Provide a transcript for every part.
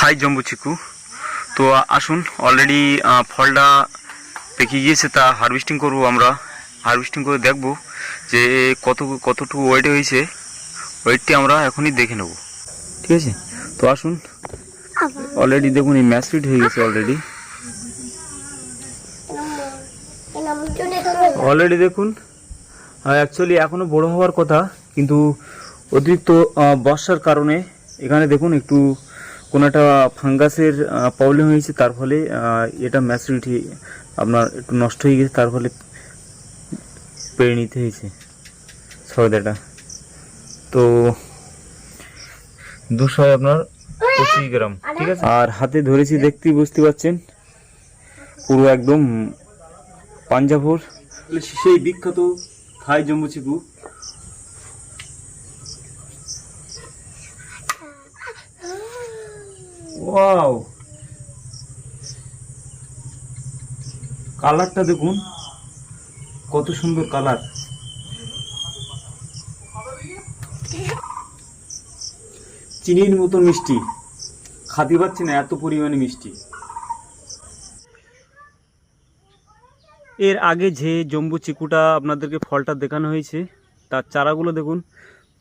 থাই জম্বু চিকু। তো আসুন, অলরেডি ফলটা পেকে গিয়েছে, তা হারভেস্টিং করব আমরা। হারভেস্টিং করে দেখব যে কতটুকু ওয়েট হয়েছে। ওয়েটটি আমরা এখনই দেখে নেব, ঠিক আছে? তো আসুন, অলরেডি দেখুন এই ম্যাচুরিড হয়ে গেছে অলরেডি দেখুন। অ্যাকচুয়ালি এখনও বড় হওয়ার কথা, কিন্তু অতিরিক্ত বর্ষার কারণে এখানে দেখুন একটু কোনো একটা ফাঙ্গাসের প্রবলেম হয়েছে, তার ফলে এটা ম্যাচুরিটি আপনার একটু নষ্ট হয়ে গেছে, তার ফলে পেরে নিতে হয়েছে সবেদাটা। তো 200 আপনার 25 গ্রাম, ঠিক আছে? আর হাতে ধরেছি, দেখতেই বুঝতে পারছেন পুরো একদম পাঞ্জাবর সেই বিখ্যাত থাই জম্বু চিকু। ওয়াও, কালারটা দেখুন কত সুন্দর কালার। চিনির মতো মিষ্টি, খাতে পাচ্ছি না এত পরিমাণে মিষ্টি। এর আগে যে জম্বু চিকুটা আপনাদেরকে ফলটা দেখানো হয়েছে, তার চারাগুলো দেখুন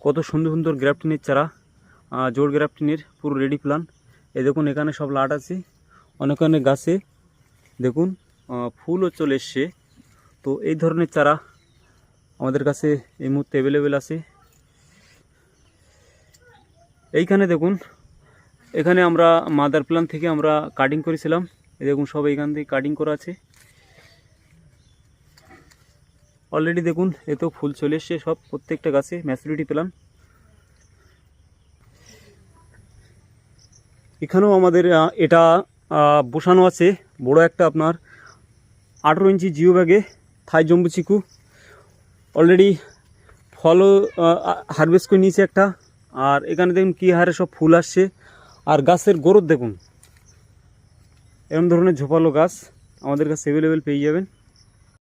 কত সুন্দর সুন্দর গ্রাফটিনের চারা, জোর গ্রাফটিনের পুরো রেডি প্ল্যান। এই দেখুন এখানে সব লাট আছে, অনেক অনেক গাছে দেখুন ফুলও চলে এসছে। তো এই ধরনের চারা আমাদের কাছে এই মুহূর্তে অ্যাভেলেবেল আছে। এইখানে দেখুন, এখানে আমরা মাদার প্ল্যান থেকে আমরা কাটিং করেছিলাম। এই দেখুন সব এইখান থেকে কাটিং করা আছে। অলরেডি দেখুন এতেও ফুল চলে এসছে সব, প্রত্যেকটা গাছে ম্যাচুরিটি প্ল্যান। এখানেও আমাদের এটা বসানো আছে বড় একটা আপনার 18 ইঞ্চি জিও ব্যাগে থাই জম্বু চিকু। অলরেডি ফলও হারভেস্ট করে নিয়েছে একটা। আর এখানে দেখুন কী হারে সব ফুল আসছে, আর গাছের গ্রোথ দেখুন। এরকম ধরনের ঝোপালো গাছ আমাদের কাছে অ্যাভেলেবেল পেয়ে যাবেন।